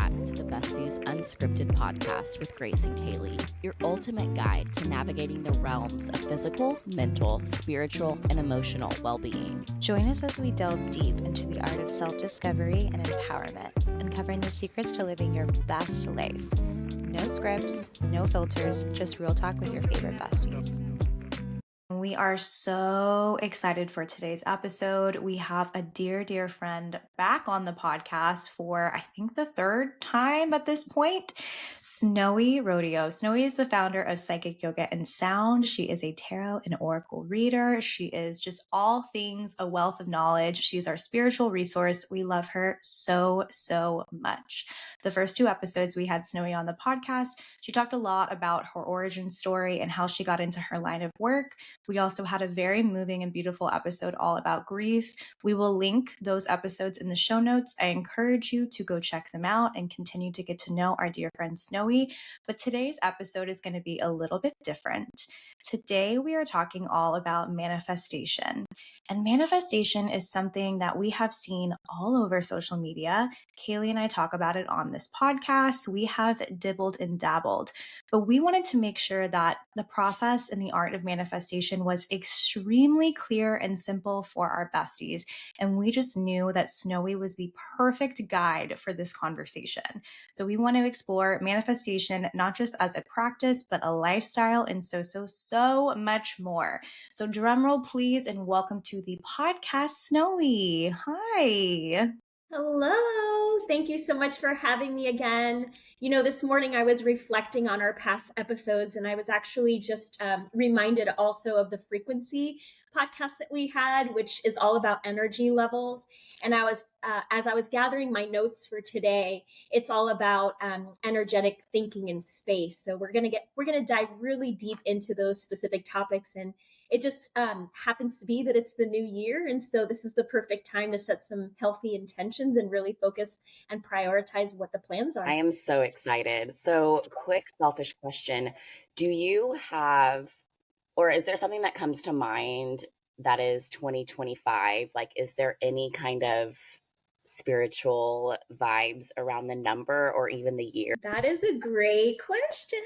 back to the Besties Unscripted podcast with Grace and Kaylee, your ultimate guide to navigating the realms of physical, mental, spiritual, and emotional well-being. Join us as we delve deep into the art of self-discovery and empowerment, uncovering the secrets to living your best life. No scripts, no filters, just real talk with your favorite besties. We are so excited for today's episode. We have a dear, dear friend back on the podcast for, I think, the third time at this point, Snowy Rodeo. Snowy is the founder of Psychic Yoga and Sound. She is a tarot and oracle reader. She is just all things a wealth of knowledge. She's our spiritual resource. We love her so, so much. The first two episodes we had Snowy on the podcast. She talked a lot about her origin story and how she got into her line of work. We also had a very moving and beautiful episode all about grief. We will link those episodes in the show notes. I encourage you to go check them out and continue to get to know our dear friend Snowy. But today's episode is going to be a little bit different. Today, we are talking all about manifestation. And manifestation is something that we have seen all over social media. Kaylee and I talk about it on this podcast. We have dibbled and dabbled, but we wanted to make sure that the process and the art of manifestation was extremely clear and simple for our besties. And we just knew that Snowy was the perfect guide for this conversation. So we want to explore manifestation, not just as a practice, but a lifestyle and so much more. So drum roll, please, and welcome to the podcast, Snowy. Hi. Hello. Thank you so much for having me again. You know, this morning I was reflecting on our past episodes, and I was actually just reminded also of the frequency podcast that we had, which is all about energy levels. And I was, as I was gathering my notes for today, it's all about energetic thinking in space. So we're gonna dive really deep into those specific topics, and it just happens to be that it's the new year. And so this is the perfect time to set some healthy intentions and really focus and prioritize what the plans are. I am so excited. So, quick selfish question. Do you have, or is there something that comes to mind that is 2025? Like, is there any kind of spiritual vibes around the number or even the year? That is a great question.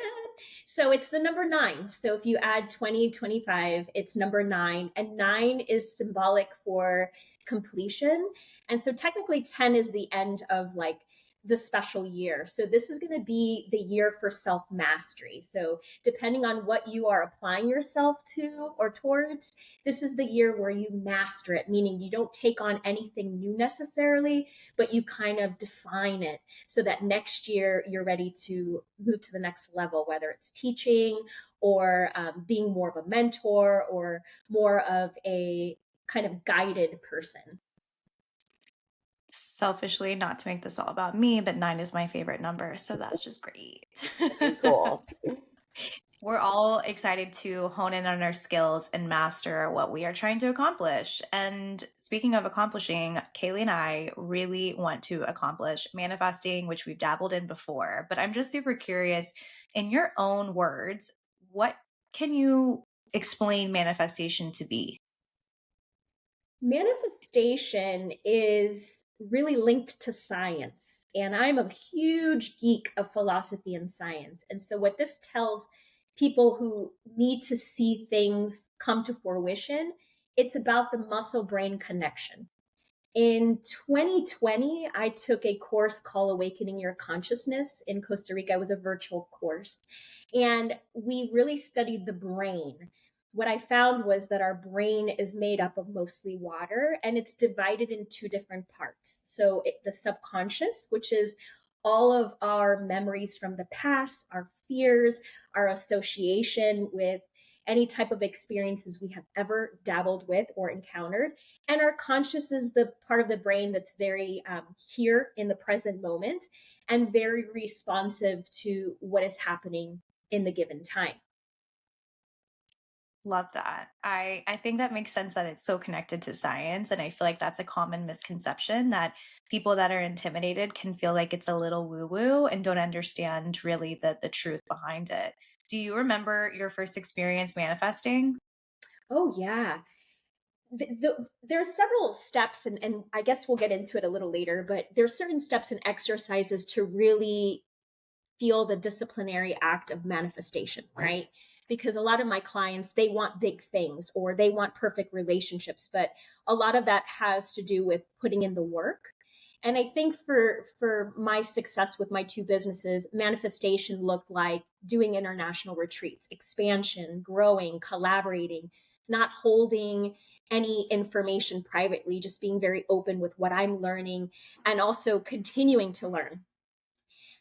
So it's the number 9. So if you add 2025, it's number 9. And 9 is symbolic for completion. And so technically 10 is the end of like the special year. So this is going to be the year for self-mastery. So depending on what you are applying yourself to or towards, this is the year where you master it, meaning you don't take on anything new necessarily, but you kind of define it so that next year you're ready to move to the next level, whether it's teaching or being more of a mentor or more of a kind of guided person. Selfishly, not to make this all about me, but 9 is my favorite number. So that's just great. Cool. We're all excited to hone in on our skills and master what we are trying to accomplish. And speaking of accomplishing, Kaylee and I really want to accomplish manifesting, which we've dabbled in before. But I'm just super curious, in your own words, what can you explain manifestation to be? Manifestation is really linked to science. And I'm a huge geek of philosophy and science. And so what this tells people who need to see things come to fruition, it's about the muscle-brain connection. In 2020, I took a course called Awakening Your Consciousness in Costa Rica. It was a virtual course. And we really studied the brain. What I found was that our brain is made up of mostly water, and it's divided in 2 different parts. So the subconscious, which is all of our memories from the past, our fears, our association with any type of experiences we have ever dabbled with or encountered. And our conscious is the part of the brain that's very here in the present moment and very responsive to what is happening in the given time. Love that. I think that makes sense that it's so connected to science. And I feel like that's a common misconception that people that are intimidated can feel like it's a little woo-woo and don't understand really the truth behind it. Do you remember your first experience manifesting? Oh, yeah. there's several steps, and I guess we'll get into it a little later, but there's certain steps and exercises to really feel the disciplinary act of manifestation, right? Because a lot of my clients, they want big things or they want perfect relationships, but a lot of that has to do with putting in the work. And I think for my success with my two businesses, manifestation looked like doing international retreats, expansion, growing, collaborating, not holding any information privately, just being very open with what I'm learning and also continuing to learn.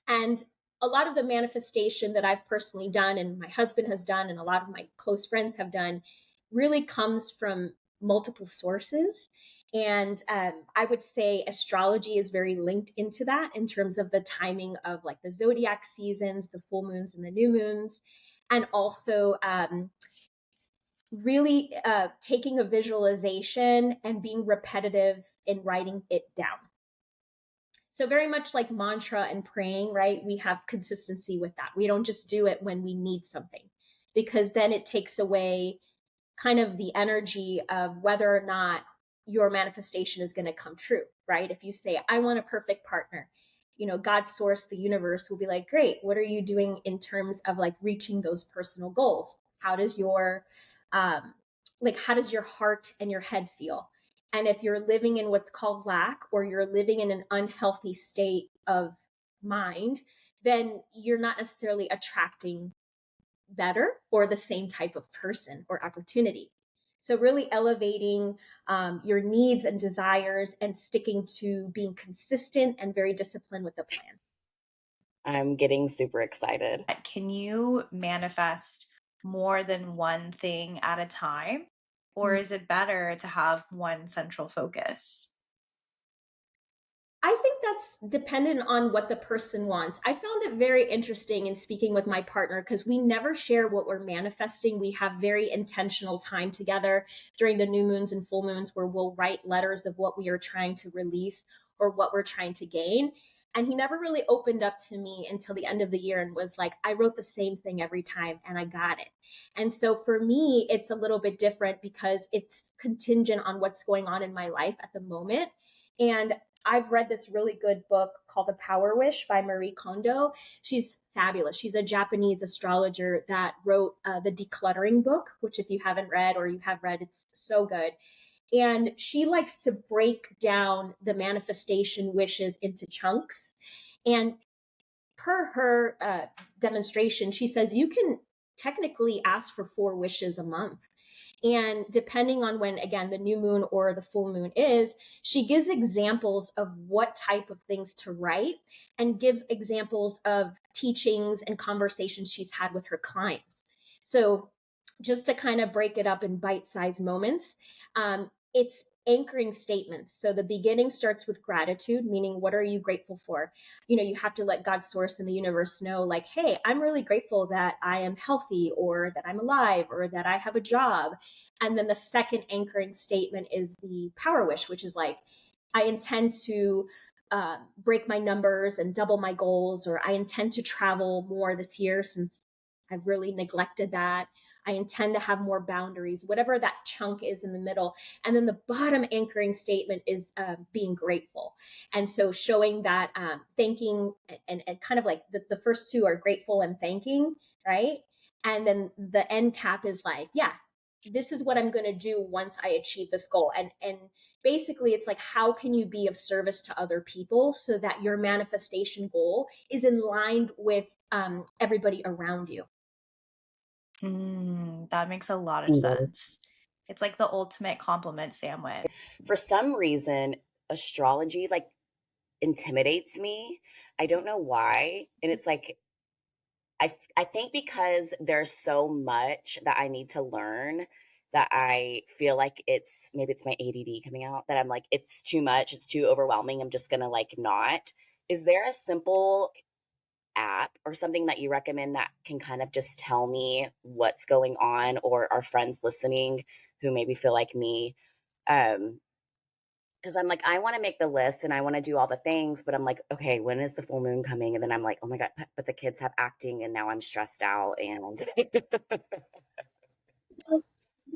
And a lot of the manifestation that I've personally done and my husband has done and a lot of my close friends have done really comes from multiple sources. And I would say astrology is very linked into that in terms of the timing of like the zodiac seasons, the full moons and the new moons, and also really taking a visualization and being repetitive in writing it down. So very much like mantra and praying, right? We have consistency with that. We don't just do it when we need something because then it takes away kind of the energy of whether or not your manifestation is going to come true, right? If you say, I want a perfect partner, you know, God source, the universe will be like, great, what are you doing in terms of like reaching those personal goals? How does um, how does your heart and your head feel? And if you're living in what's called lack or you're living in an unhealthy state of mind, then you're not necessarily attracting better or the same type of person or opportunity. So, really elevating your needs and desires and sticking to being consistent and very disciplined with the plan. I'm getting super excited. Can you manifest more than one thing at a time? Or Mm. is it better to have one central focus? I think that's dependent on what the person wants. I found it very interesting in speaking with my partner because we never share what we're manifesting. We have very intentional time together during the new moons and full moons where we'll write letters of what we are trying to release or what we're trying to gain. And he never really opened up to me until the end of the year and was like, I wrote the same thing every time and I got it. And so for me, it's a little bit different because it's contingent on what's going on in my life at the moment. And I've read this really good book called The Power Wish by Marie Kondo. She's fabulous. She's a Japanese astrologer that wrote the Decluttering book, which if you haven't read or you have read, it's so good. And she likes to break down the manifestation wishes into chunks. And per her demonstration, she says you can technically ask for 4 wishes a month. And depending on when, again, the new moon or the full moon is, she gives examples of what type of things to write and gives examples of teachings and conversations she's had with her clients. So, just to kind of break it up in bite sized moments, it's anchoring statements. So, the beginning starts with gratitude, meaning what are you grateful for? You know, you have to let God's source and the universe know, like, hey, I'm really grateful that I am healthy or that I'm alive or that I have a job. And then the second anchoring statement is the power wish, which is like, I intend to break my numbers and double my goals, or I intend to travel more this year since I've really neglected that. I intend to have more boundaries, whatever that chunk is in the middle. And then the bottom anchoring statement is being grateful. And so showing that thanking and kind of like the first two are grateful and thanking, right? And then the end cap is like, yeah, this is what I'm going to do once I achieve this goal. And basically it's like, how can you be of service to other people so that your manifestation goal is in line with everybody around you? That makes a lot of Mhm. sense. It's like the ultimate compliment sandwich. For some reason, astrology like intimidates me. I don't know why. And it's like I think because there's so much that I need to learn that I feel like maybe it's my ADD coming out that I'm like it's too much, it's too overwhelming. I'm just going to like not. Is there a simple app or something that you recommend that can kind of just tell me what's going on or our friends listening who maybe feel like me? Um because I'm like, I want to make the list and I want to do all the things, but I'm like, okay, when is the full moon coming? And then I'm like, oh my God, but the kids have acting and now I'm stressed out. And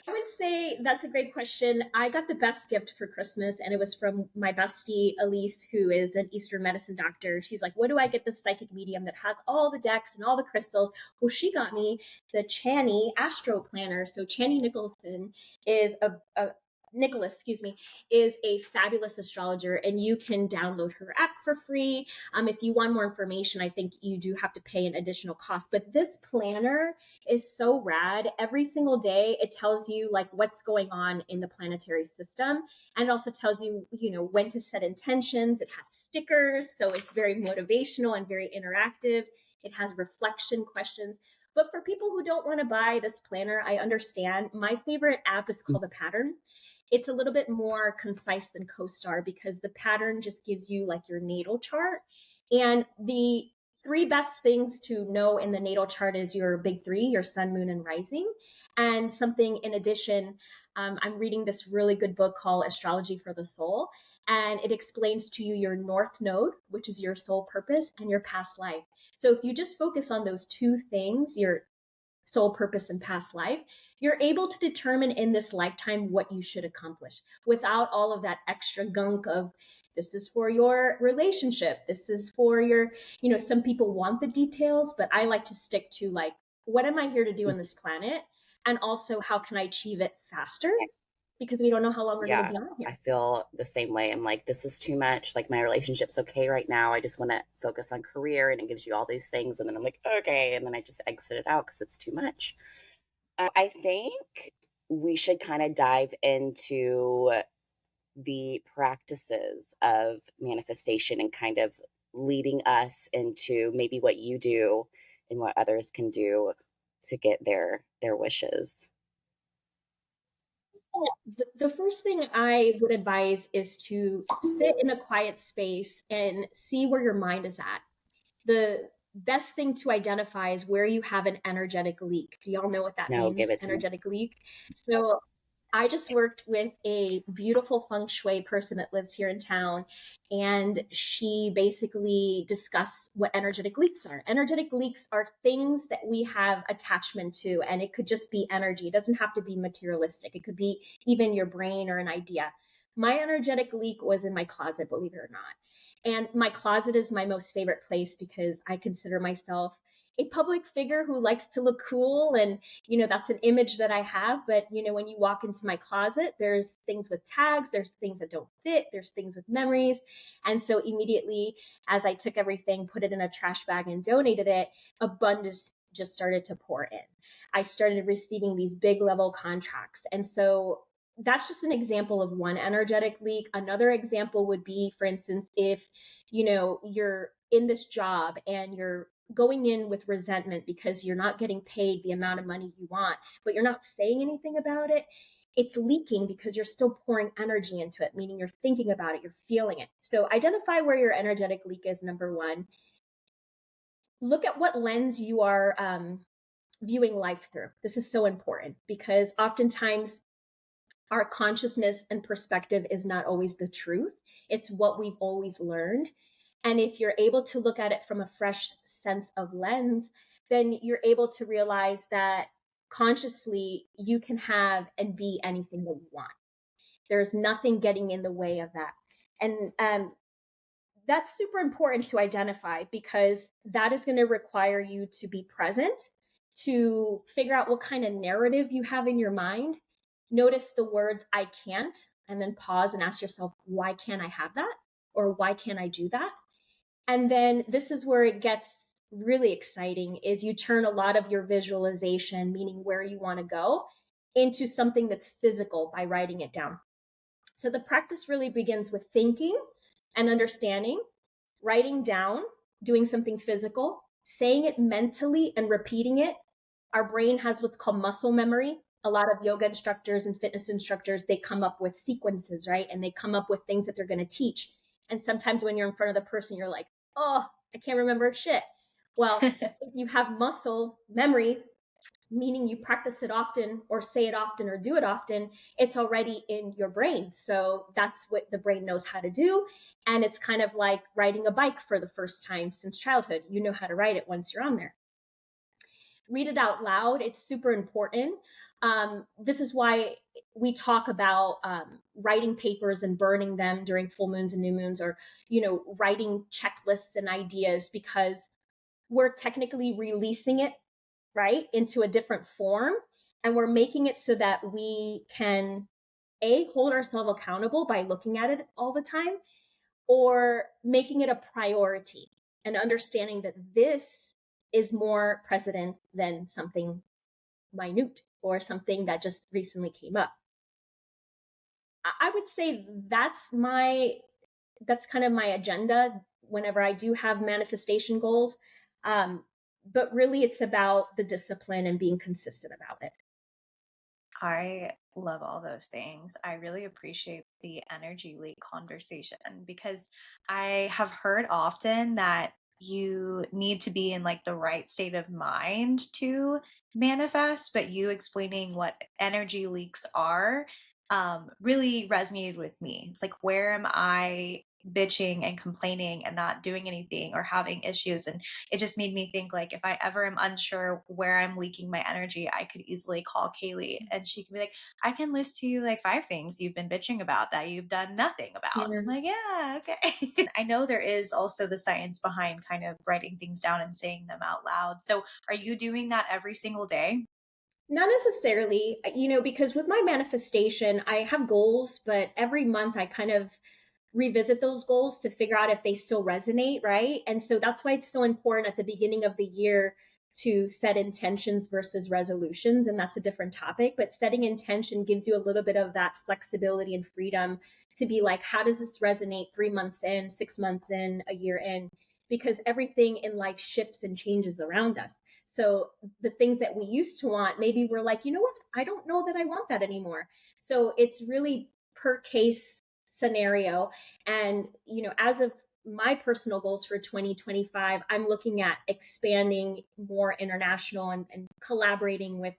I would say that's a great question. I got the best gift for Christmas, and it was from my bestie, Elise, who is an Eastern medicine doctor. She's like, "What do I get this psychic medium that has all the decks and all the crystals?" Well, she got me the Chani Astro Planner. So, Chani Nicholson is Nicholas, excuse me, is a fabulous astrologer, and you can download her app for free. If you want more information, I think you do have to pay an additional cost. But this planner is so rad. Every single day, it tells you like what's going on in the planetary system, and it also tells you, when to set intentions. It has stickers, so it's very motivational and very interactive. It has reflection questions. But for people who don't want to buy this planner, I understand. My favorite app is called The Pattern. It's a little bit more concise than CoStar because the pattern just gives you like your natal chart. And the three best things to know in the natal chart is your big three, your sun, moon, and rising. And something in addition, I'm reading this really good book called Astrology for the Soul. And it explains to you your north node, which is your soul purpose, and your past life. So if you just focus on those two things, your soul purpose and past life, you're able to determine in this lifetime what you should accomplish without all of that extra gunk of this is for your relationship, this is for your, some people want the details, but I like to stick to like, what am I here to do on this planet? And also, how can I achieve it faster? Because we don't know how long we're going to Yeah, be on here. I feel the same way. I'm like, this is too much. Like, my relationship's okay right now. I just want to focus on career, and it gives you all these things. And then I'm like, okay. And then I just exit it out because it's too much. I think we should kind of dive into the practices of manifestation and kind of leading us into maybe what you do and what others can do to get their wishes. The first thing I would advise is to sit in a quiet space and see where your mind is at. The best thing to identify is where you have an energetic leak. Do y'all know what that No, give means? it to me. Energetic leak. So I just worked with a beautiful feng shui person that lives here in town, and she basically discussed what energetic leaks are. Energetic leaks are things that we have attachment to, and it could just be energy. It doesn't have to be materialistic. It could be even your brain or an idea. My energetic leak was in my closet, believe it or not. And my closet is my most favorite place because I consider myself a public figure who likes to look cool, and that's an image that I have. But when you walk into my closet, there's things with tags, there's things that don't fit, there's things with memories. And so immediately, as I took everything, put it in a trash bag and donated it, abundance just started to pour in. I started receiving these big level contracts. And so that's just an example of one energetic leak. Another example would be, for instance, if you're in this job and you're going in with resentment because you're not getting paid the amount of money you want, but you're not saying anything about it, it's leaking because you're still pouring energy into it, meaning you're thinking about it, you're feeling it. So identify where your energetic leak is, number one. Look at what lens you are viewing life through. This is so important because oftentimes our consciousness and perspective is not always the truth. It's what we've always learned. And if you're able to look at it from a fresh sense of lens, then you're able to realize that consciously you can have and be anything that you want. There's nothing getting in the way of that. And that's super important to identify because that is going to require you to be present, to figure out what kind of narrative you have in your mind. Notice the words I can't, and then pause and ask yourself, why can't I have that? Or why can't I do that? And then this is where it gets really exciting is you turn a lot of your visualization, meaning where you want to go, into something that's physical by writing it down. So the practice really begins with thinking and understanding, writing down, doing something physical, saying it mentally and repeating it. Our brain has what's called muscle memory. A lot of yoga instructors and fitness instructors, they come up with sequences, right? And they come up with things that they're going to teach. And sometimes when you're in front of the person, you're like, oh, I can't remember shit. Well, if you have muscle memory, meaning you practice it often or say it often or do it often, it's already in your brain. So that's what the brain knows how to do. And it's kind of like riding a bike for the first time since childhood. You know how to ride it once you're on there. Read it out loud. It's super important. This is why we talk about writing papers and burning them during full moons and new moons, or writing checklists and ideas, because we're technically releasing it, right, into a different form, and we're making it so that we can hold ourselves accountable by looking at it all the time, or making it a priority and understanding that this is more precedent than something minute or something that just recently came up. I would say that's kind of my agenda whenever I do have manifestation goals. But really it's about the discipline and being consistent about it. I love all those things. I really appreciate the energy leak conversation because I have heard often that you need to be in like the right state of mind to manifest, but you explaining what energy leaks are really resonated with me. It's like, where am I bitching and complaining and not doing anything or having issues? And it just made me think like if I ever am unsure where I'm leaking my energy, I could easily call Kaylee and she can be like, I can list to you like 5 things you've been bitching about that you've done nothing about. Yeah. I'm like, yeah, okay. I know there is also the science behind kind of writing things down and saying them out loud. So are you doing that every single day? Not necessarily, because with my manifestation, I have goals, but every month I kind of revisit those goals to figure out if they still resonate, right? And so that's why it's so important at the beginning of the year to set intentions versus resolutions. And that's a different topic, but setting intention gives you a little bit of that flexibility and freedom to be like, how does this resonate 3 months in, 6 months in, a year in? Because everything in life shifts and changes around us. So the things that we used to want, maybe we're like, you know what? I don't know that I want that anymore. So it's really per case scenario. And, as of my personal goals for 2025, I'm looking at expanding more international and collaborating with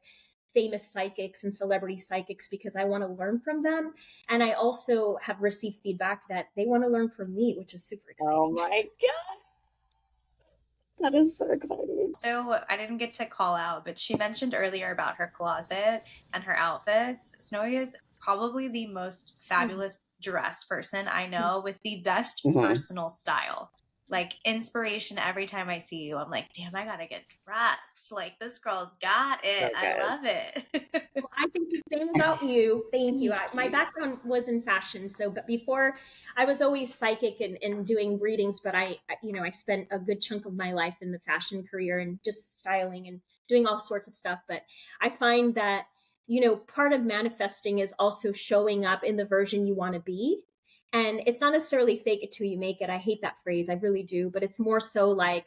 famous psychics and celebrity psychics because I want to learn from them. And I also have received feedback that they want to learn from me, which is super Oh exciting. my God, that is so exciting. So I didn't get to call out, but she mentioned earlier about her closet and her outfits. Snowy is probably the most fabulous dress person I know with the best Hmm. personal style. Like inspiration every time I see you. I'm like, damn, I gotta get dressed. Like this girl's got So it. I good. love it. Well, I think the same about you. Thank you. Thank My you. background was in fashion, but before I was always psychic and doing readings, but I spent a good chunk of my life in the fashion career and just styling and doing all sorts of stuff. But I find that, part of manifesting is also showing up in the version you want to be. And it's not necessarily fake it till you make it. I hate that phrase. I really do. But it's more so like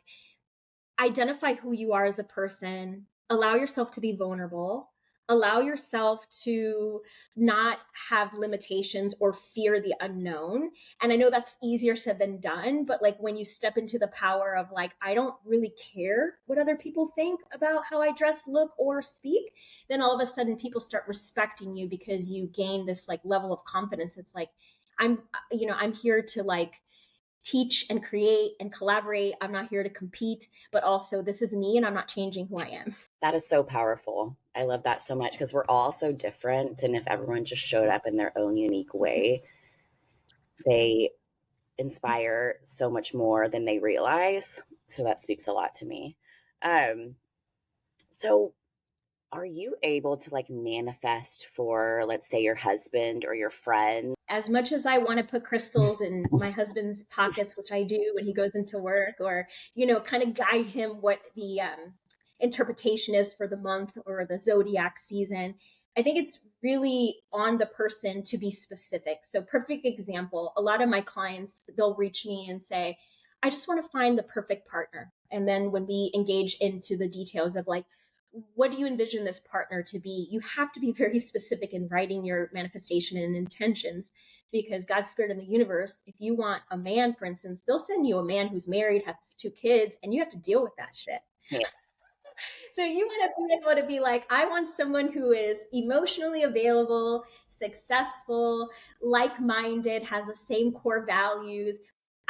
identify who you are as a person, allow yourself to be vulnerable, allow yourself to not have limitations or fear the unknown. And I know that's easier said than done, but like when you step into the power of like, I don't really care what other people think about how I dress, look, or speak, then all of a sudden people start respecting you because you gain this like level of confidence. It's like, I'm, I'm here to like teach and create and collaborate. I'm not here to compete, but also this is me and I'm not changing who I am. That is so powerful. I love that so much because we're all so different. And if everyone just showed up in their own unique way, they inspire so much more than they realize. So that speaks a lot to me. Um, so are you able to like manifest for, let's say, your husband or your friend? As much as I want to put crystals in my husband's pockets, which I do when he goes into work, or, kind of guide him what the interpretation is for the month or the zodiac season, I think it's really on the person to be specific. So, perfect example, a lot of my clients, they'll reach me and say, I just want to find the perfect partner. And then when we engage into the details of like, what do you envision this partner to be? You have to be very specific in writing your manifestation and intentions because God's spirit in the universe, if you want a man, for instance, they'll send you a man who's married, has 2 kids, and you have to deal with that shit. Yeah. So you want to be able to be like, I want someone who is emotionally available, successful, like-minded, has the same core values.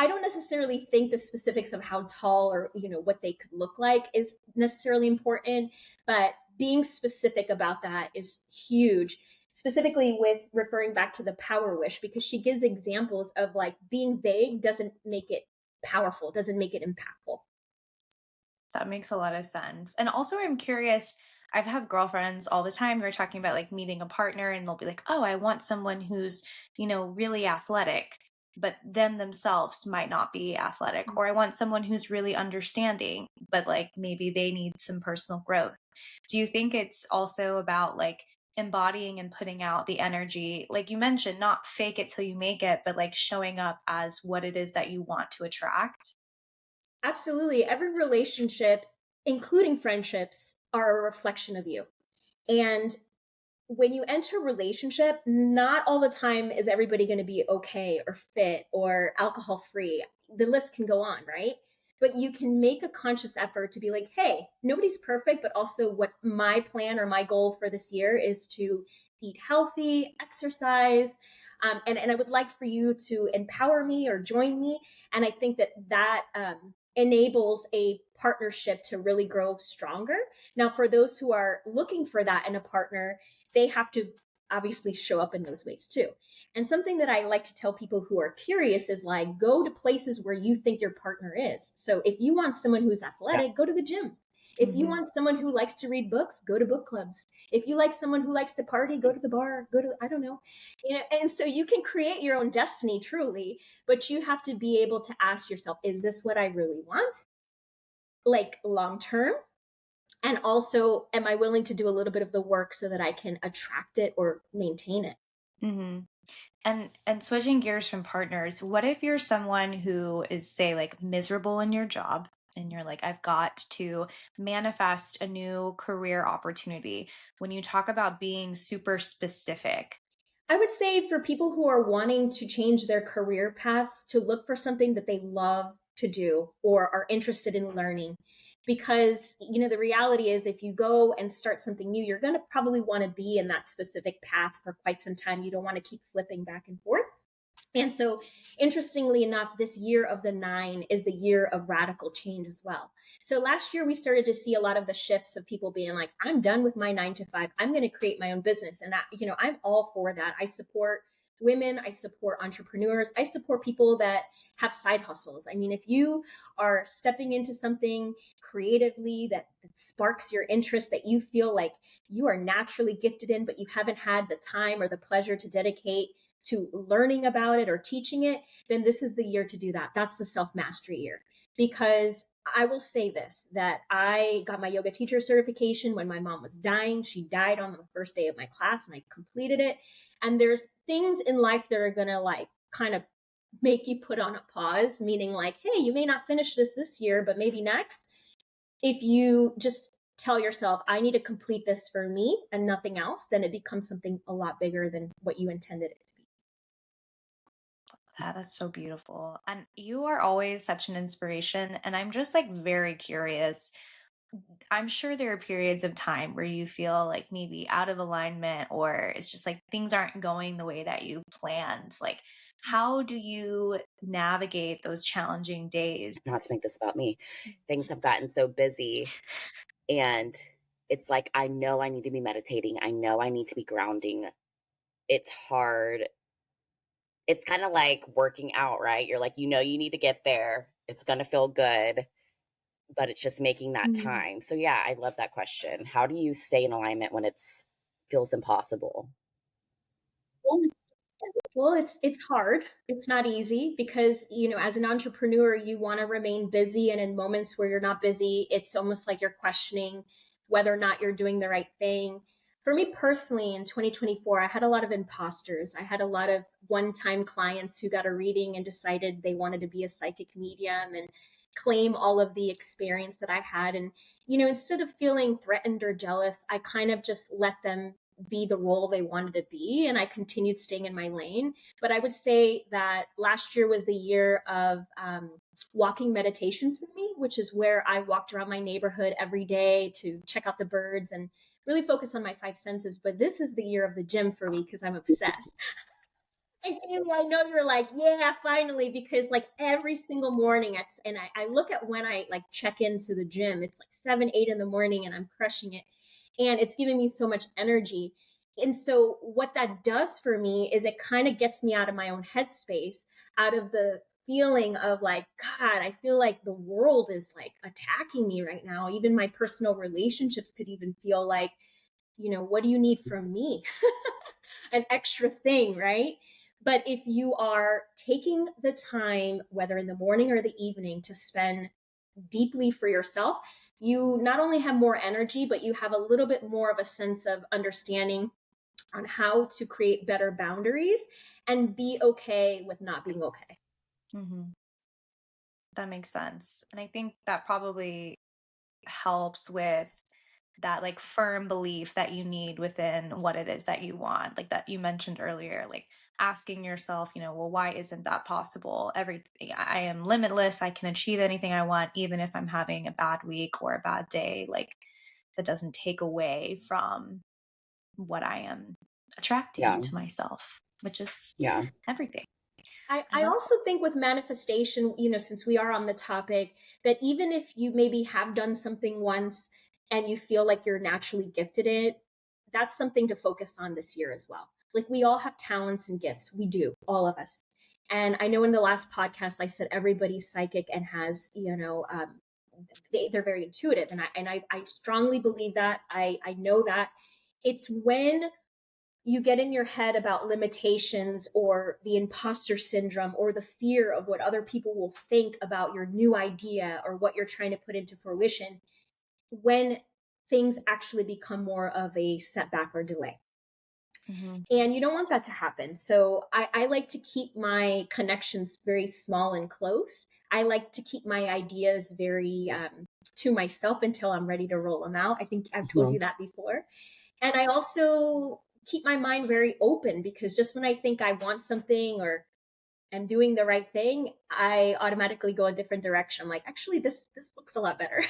I don't necessarily think the specifics of how tall or what they could look like is necessarily important, but being specific about that is huge, specifically with referring back to the power wish, because she gives examples of like being vague doesn't make it powerful, doesn't make it impactful. That makes a lot of sense. And also, I'm curious. I've had girlfriends all the time who are talking about like meeting a partner, and they'll be like, "Oh, I want someone who's, really athletic," but them themselves might not be athletic. Or I want someone who's really understanding, but like maybe they need some personal growth. Do you think it's also about like embodying and putting out the energy, like you mentioned, not fake it till you make it, but like showing up as what it is that you want to attract? Absolutely. Every relationship, including friendships, are a reflection of you. And when you enter a relationship, not all the time is everybody going to be okay or fit or alcohol free. The list can go on, right? But you can make a conscious effort to be like, hey, nobody's perfect, but also what my plan or my goal for this year is to eat healthy, exercise. And I would like for you to empower me or join me. And I think that enables a partnership to really grow stronger. Now, for those who are looking for that in a partner, they have to obviously show up in those ways too. And something that I like to tell people who are curious is like, go to places where you think your partner is. So if you want someone who's Yeah. athletic, go to the gym. If you Mhm. want someone who likes to read books, go to book clubs. If you like someone who likes to party, go to the bar, go to, I don't know. And so you can create your own destiny truly, but you have to be able to ask yourself, is this what I really want? Like long term? And also, am I willing to do a little bit of the work so that I can attract it or maintain it? Mhm. And switching gears from partners, what if you're someone who is, say, like miserable in your job, and you're like, I've got to manifest a new career opportunity? When you talk about being super specific. I would say for people who are wanting to change their career paths, to look for something that they love to do or are interested in learning. Because, the reality is if you go and start something new, you're going to probably want to be in that specific path for quite some time. You don't want to keep flipping back and forth. And so, interestingly enough, this year of the nine is the year of radical change as well. So, last year we started to see a lot of the shifts of people being like, I'm done with my 9 to 5. I'm going to create my own business. And, I'm all for that. I support women, I support entrepreneurs, I support people that have side hustles. I mean, if you are stepping into something creatively that sparks your interest, that you feel like you are naturally gifted in, but you haven't had the time or the pleasure to dedicate to learning about it or teaching it, then this is the year to do that. That's the self mastery year. Because I will say this, that I got my yoga teacher certification when my mom was dying. She died on the first day of my class and I completed it. And there's things in life that are going to like kind of make you put on a pause, meaning like, hey, you may not finish this year, but maybe next. If you just tell yourself, I need to complete this for me and nothing else, then it becomes something a lot bigger than what you intended it to be. That's so beautiful. And you are always such an inspiration. And I'm just like very curious. I'm sure there are periods of time where you feel like maybe out of alignment, or it's just like things aren't going the way that you planned. Like, how do you navigate those challenging days? Not to make this about me. Things have gotten so busy, and it's like I know I need to be meditating. I know I need to be grounding. It's hard. It's kind of like working out, right? You're like, you need to get there. It's going to feel good, but it's just making that Mm. time. So yeah, I love that question. How do you stay in alignment when it's feels impossible? Well, it's hard. It's not easy because, as an entrepreneur, you want to remain busy, and in moments where you're not busy, it's almost like you're questioning whether or not you're doing the right thing. For me personally, in 2024, I had a lot of imposters. I had a lot of one-time clients who got a reading and decided they wanted to be a psychic medium and claim all of the experience that I had. And, instead of feeling threatened or jealous, I kind of just let them be the role they wanted to be. And I continued staying in my lane. But I would say that last year was the year of walking meditations for me, which is where I walked around my neighborhood every day to check out the birds and really focus on my five senses. But this is the year of the gym for me because I'm obsessed. And Kaylee, I know you're like, yeah, finally, because like every single morning, and I look at when I like check into the gym, it's like 7, 8 in the morning, and I'm crushing it. and it's giving me so much energy. And so what that does for me is it kind of gets me out of my own headspace, out of the feeling of like, God, I feel like the world is like attacking me right now. Even my personal relationships could even feel like, what do you need from me? An extra thing, right? But if you are taking the time, whether in the morning or the evening, to spend deeply for yourself, you not only have more energy, but you have a little bit more of a sense of understanding on how to create better boundaries and be okay with not being okay. Mm-hmm. That makes sense. And I think that probably helps with that like firm belief that you need within what it is that you want, like that you mentioned earlier, like asking yourself, well, why isn't that possible? Everything, I am limitless, I can achieve anything I want, even if I'm having a bad week or a bad day. Like that doesn't take away from what I am attracting Yeah. to myself, which is Yeah. everything. I I love. also think with manifestation, since we are on the topic, that even if you maybe have done something once and you feel like you're naturally gifted in it, that's something to focus on this year as well. Like we all have talents and gifts. We do, all of us. And I know in the last podcast, I said everybody's psychic and has, they're very intuitive. And I strongly believe that. I know that. It's when you get in your head about limitations or the imposter syndrome or the fear of what other people will think about your new idea or what you're trying to put into fruition, when things actually become more of a setback or delay. Mm-hmm. And you don't want that to happen. So I like to keep my connections very small and close. I like to keep my ideas very to myself until I'm ready to roll them out. I think I've told you Mhm. that before. And I also keep my mind very open, because just when I think I want something or I'm doing the right thing, I automatically go a different direction. I'm like, actually, this looks a lot better.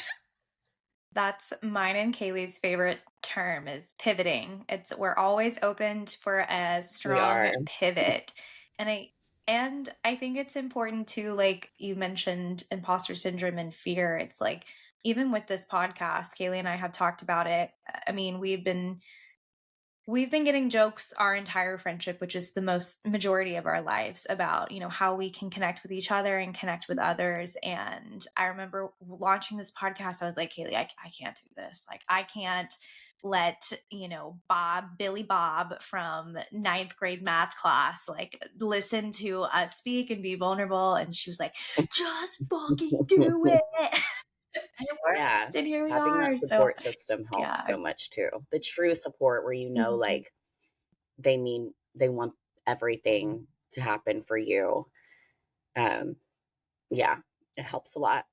That's mine and Kaylee's favorite term is pivoting. We're always open for a We strong are. pivot. And I think it's important to, like you mentioned, imposter syndrome and fear. It's like even with this podcast, Kaylee and I have talked about it. I mean, we've been getting jokes our entire friendship, which is the most majority of our lives, about, how we can connect with each other and connect with others. And I remember launching this podcast. I was like, Kaylee, I can't do this. Like, I can't let, Billy Bob from ninth grade math class, like listen to us speak and be vulnerable. And she was like, just fucking do it. And it Yeah. worked. And here we Having are. that So support system helps yeah. so much too. The true support where Mhm. like they want everything to happen for you. Um, yeah, it helps a lot.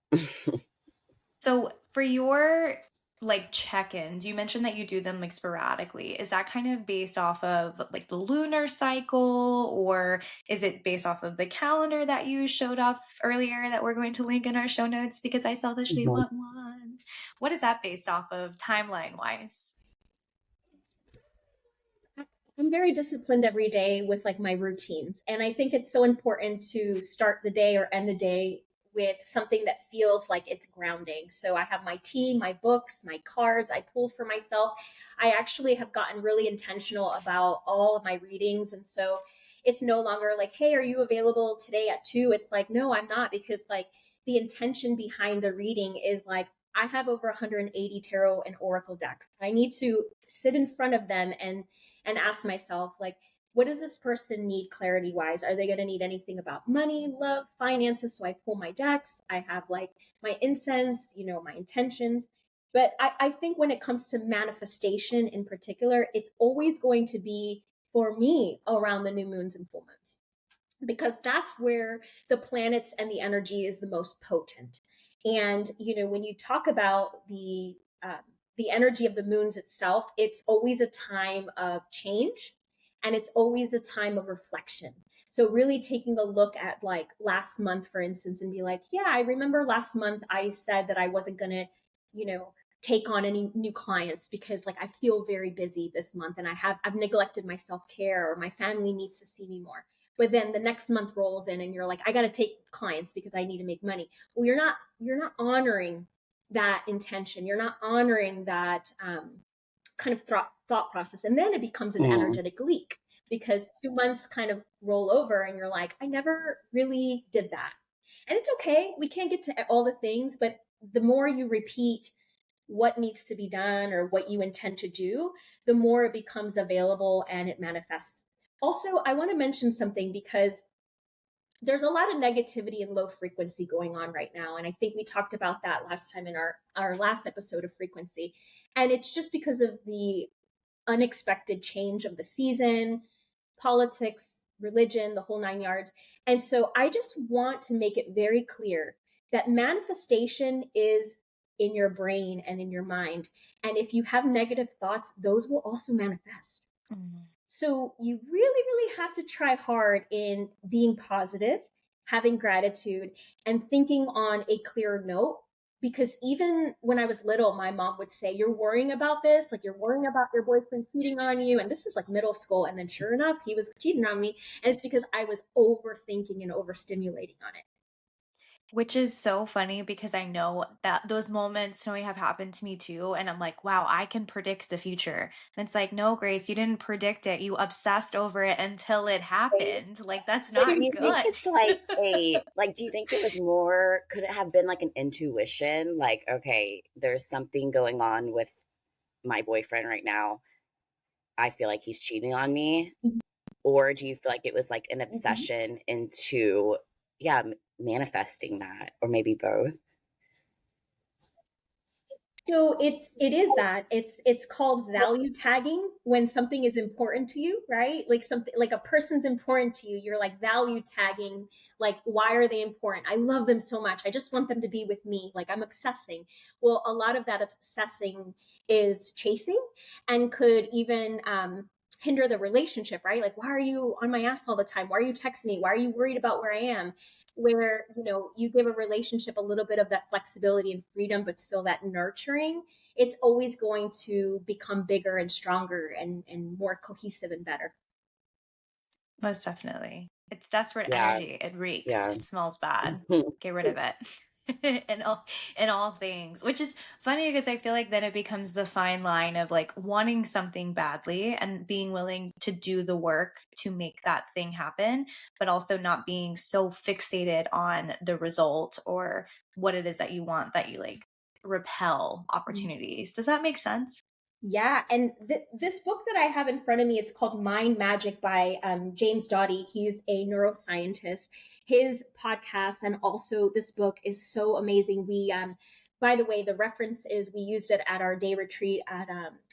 So for your like check-ins, you mentioned that you do them like sporadically. Is that kind of based off of like the lunar cycle, or is it based off of the calendar that you showed off earlier that we're going to link in our show notes because I selfishly Mhm. want one? What is that based off of timeline wise? I'm very disciplined every day with like my routines. And I think it's so important to start the day or end the day with something that feels like it's grounding. So I have my tea, my books, my cards, I pull for myself. I actually have gotten really intentional about all of my readings. And so it's no longer like, hey, are you available today at 2? It's like, no, I'm not, because like the intention behind the reading is like, I have over 180 tarot and oracle decks. I need to sit in front of them and ask myself, like, what does this person need clarity wise? Are they going to need anything about money, love, finances? So I pull my decks. I have like my incense, my intentions. But I think when it comes to manifestation in particular, it's always going to be, for me, around the new moons and full moons, because that's where the planets and the energy is the most potent. And when you talk about the energy of the moons itself, it's always a time of change, and it's always a time of reflection. So really taking a look at like last month, for instance, and be like, yeah, I remember last month I said that I wasn't gonna, you know, take on any new clients because like I feel very busy this month and I've neglected my self-care, or my family needs to see me more. But then the next month rolls in and you're like, I got to take clients because I need to make money. Well, you're not honoring that intention. You're not honoring that kind of thought process. And then it becomes an Mm. energetic leak because 2 months kind of roll over and you're like, I never really did that. And it's okay. We can't get to all the things, but the more you repeat what needs to be done or what you intend to do, the more it becomes available and it manifests. Also, I want to mention something because there's a lot of negativity and low frequency going on right now. And I think we talked about that last time in our last episode of frequency. And it's just because of the unexpected change of the season, politics, religion, the whole 9 yards. And so I just want to make it very clear that manifestation is in your brain and in your mind. And if you have negative thoughts, those will also manifest. Mm. So you really, really have to try hard in being positive, having gratitude, and thinking on a clear note. Because even when I was little, my mom would say, "You're worrying about this, like you're worrying about your boyfriend cheating on you." And this is like middle school. And then sure enough, he was cheating on me. And it's because I was overthinking and overstimulating on it. Which is so funny because I know that those moments knowing have happened to me too. And I'm like, wow, I can predict the future. And it's like, no, Grace, you didn't predict it. You obsessed over it until it Right? happened. Like, that's So do not you think good. it's like do you think it was more, could it have been like an intuition? Like, okay, there's something going on with my boyfriend right now. I feel like he's cheating on me. Or do you feel like it was like an Mhm. obsession into, yeah, manifesting that, or maybe both? So it is that it's called value tagging when something is important to you, right? Like something like a person's important to you, you're like value tagging, like why are they important? I love them so much. I just want them to be with me. Like I'm obsessing. Well, a lot of that obsessing is chasing and could even hinder the relationship, right? Like why are you on my ass all the time? Why are you texting me? Why are you worried about where I am? Where you give a relationship a little bit of that flexibility and freedom but still that nurturing, it's always going to become bigger and stronger and more cohesive and better. Most definitely. It's desperate Yeah, energy. It reeks. yeah. It smells bad. Get rid of it. In all things. Which is funny because I feel like then it becomes the fine line of like wanting something badly and being willing to do the work to make that thing happen, but also not being so fixated on the result or what it is that you want that you like repel opportunities. Does that make sense? Yeah, and this book that I have in front of me, it's called Mind Magic by James Doughty. He's a neuroscientist. His podcast and also this book is so amazing. By the way, the reference is we used it at our day retreat at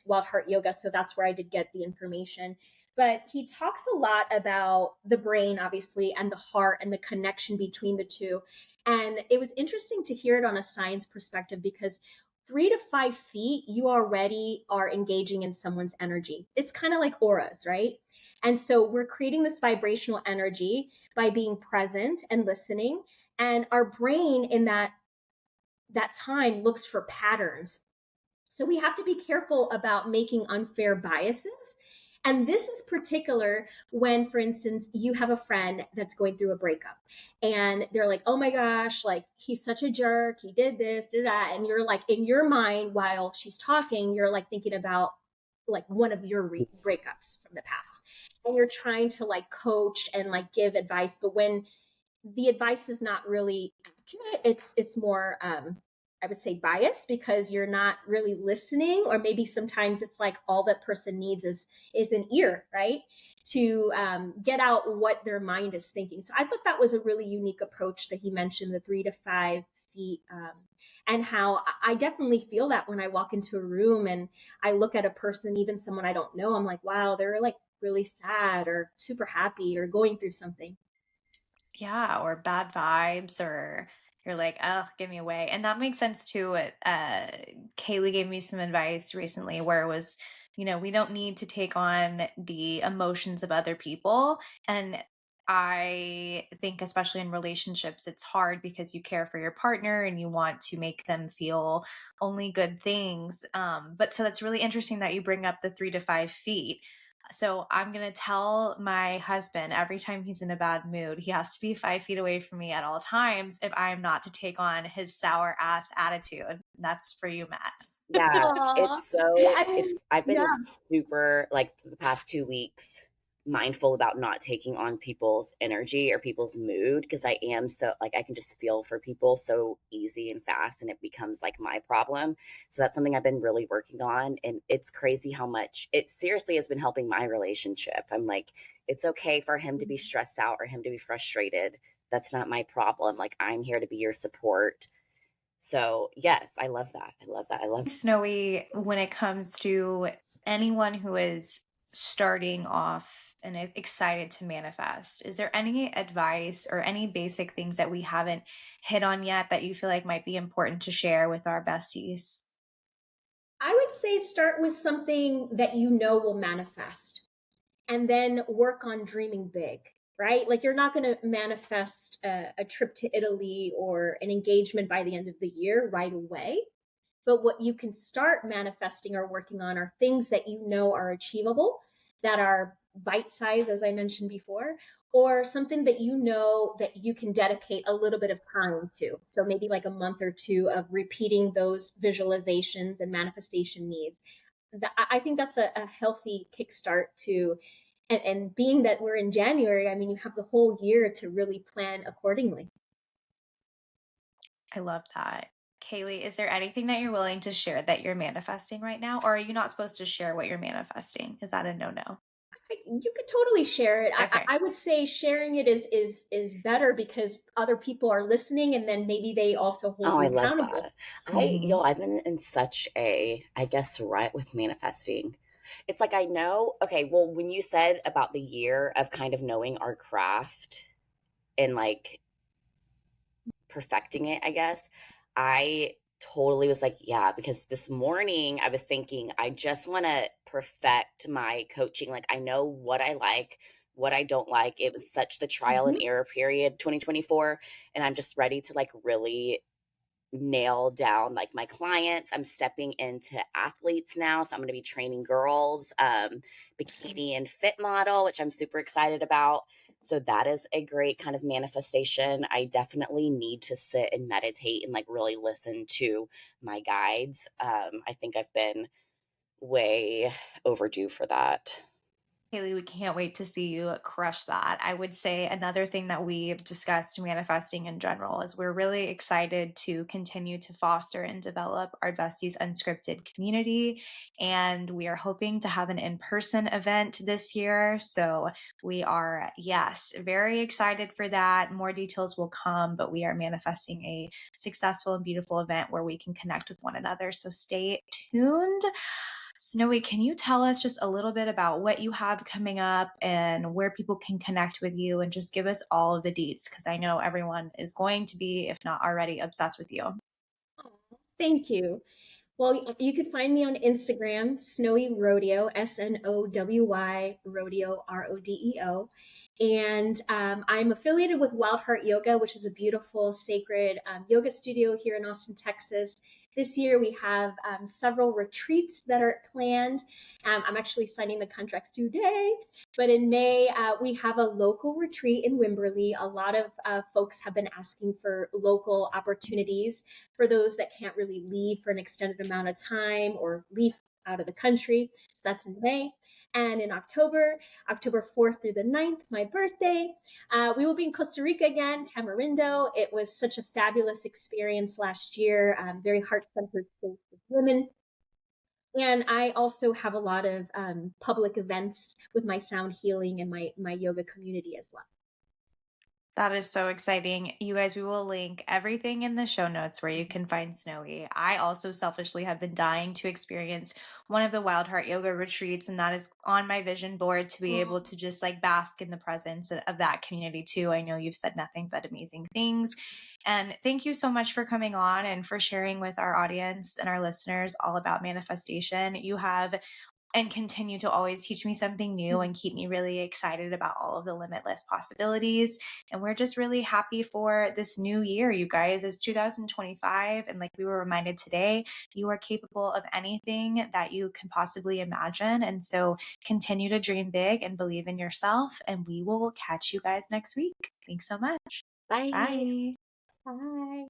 Wild Heart Yoga, so that's where I did get the information. But he talks a lot about the brain, obviously, and the heart and the connection between the two. And it was interesting to hear it on a science perspective because 3 to 5 feet, you already are engaging in someone's energy. It's kind of like auras, right? And so we're creating this vibrational energy by being present and listening. And our brain in that time looks for patterns. So we have to be careful about making unfair biases. And this is particular when, for instance, you have a friend that's going through a breakup and they're like, oh my gosh, like he's such a jerk. He did that. And you're like, in your mind, while she's talking, you're like thinking about like one of your breakups from the past. And you're trying to like coach and like give advice. But when the advice is not really accurate. It's more I would say biased because you're not really listening, or maybe sometimes it's like all that person needs is an ear, right? To get out what their mind is thinking. So I thought that was a really unique approach that he mentioned, the 3 to 5 feet, and how I definitely feel that when I walk into a room and I look at a person, even someone I don't know, I'm like, wow, they're like really sad or super happy or going through something. Yeah, or bad vibes, or you're like, oh, give me away. And that makes sense too. Kaylee gave me some advice recently where it was, we don't need to take on the emotions of other people. And I think, especially in relationships, it's hard because you care for your partner and you want to make them feel only good things. But so that's really interesting that you bring up the 3 to 5 feet. So I'm going to tell my husband every time he's in a bad mood, he has to be 5 feet away from me at all times if I am not to take on his sour ass attitude. That's for you, Matt. Yeah, Aw. it's Yeah, so I mean, it's I've yeah. been super like the past 2 weeks mindful about not taking on people's energy or people's mood because I am so like I can just feel for people so easy and fast and it becomes like my problem. So that's something I've been really working on and it's crazy how much it seriously has been helping my relationship. I'm like it's okay for him to be stressed out or him to be frustrated. That's not my problem. Like I'm here to be your support. So, yes, I love that. I love that. I love Snowy, when it comes to anyone who is starting off and is excited to manifest, is there any advice or any basic things that we haven't hit on yet that you feel like might be important to share with our besties? I would say start with something that you know will manifest and then work on dreaming big, right? Like you're not going to manifest a trip to Italy or an engagement by the end of the year right away. But what you can start manifesting or working on are things that you know are achievable, that are bite sized, as I mentioned before, or something that you know that you can dedicate a little bit of time to. So maybe like a month or two of repeating those visualizations and manifestation needs. I think that's a healthy kickstart to, and being that we're in January, I mean, you have the whole year to really plan accordingly. I love that. Kaylee, is there anything that you're willing to share that you're manifesting right now? Or are you not supposed to share what you're manifesting? Is that a no-no? You could totally share it. Okay. I would say sharing it is better because other people are listening, and then maybe they also hold Oh, I you love accountable. that. Mhm. I've been in such a, I guess, rut with manifesting. It's like I know, okay, well, when you said about the year of kind of knowing our craft and like perfecting it, I guess, I totally was like, yeah, because this morning I was thinking, I just want to perfect my coaching. Like, I know what I like, what I don't like. It was such the trial and Mhm. error period, 2024. And I'm just ready to like really nail down like my clients. I'm stepping into athletes now. So I'm going to be training girls, bikini and fit model, which I'm super excited about. So that is a great kind of manifestation. I definitely need to sit and meditate and like really listen to my guides. I think I've been way overdue for that. Haley, we can't wait to see you crush that. I would say another thing that we've discussed manifesting in general is we're really excited to continue to foster and develop our Besties Unscripted community. And we are hoping to have an in person event this year. So we are, yes, very excited for that. More details will come, but we are manifesting a successful and beautiful event where we can connect with one another. So stay tuned. Snowy, can you tell us just a little bit about what you have coming up and where people can connect with you and just give us all of the deets? Because I know everyone is going to be, if not already, obsessed with you. Aw, thank you. Well, you could find me on Instagram, Snowy Rodeo, Snowy Rodeo, Rodeo. And I'm affiliated with Wild Heart Yoga, which is a beautiful, sacred yoga studio here in Austin, Texas. This year we have several retreats that are planned. I'm actually signing the contracts today. But in May, we have a local retreat in Wimberley. A lot of folks have been asking for local opportunities for those that can't really leave for an extended amount of time or leave out of the country. So that's in May. And in October, October 4th through the 9th, my birthday, we will be in Costa Rica again, Tamarindo. It was such a fabulous experience last year, very heart centered space with women. And I also have a lot of public events with my sound healing and my yoga community as well. That is so exciting. You guys, we will link everything in the show notes where you can find Snowy. I also selfishly have been dying to experience one of the Wild Heart Yoga retreats, and that is on my vision board to be able to just like bask in the presence of that community too. I know you've said nothing but amazing things. And thank you so much for coming on and for sharing with our audience and our listeners all about manifestation. You have and continue to always teach me something new and keep me really excited about all of the limitless possibilities. And we're just really happy for this new year, you guys. It's 2025. And like we were reminded today, you are capable of anything that you can possibly imagine. And so continue to dream big and believe in yourself. And we will catch you guys next week. Thanks so much. Bye. Bye. Bye.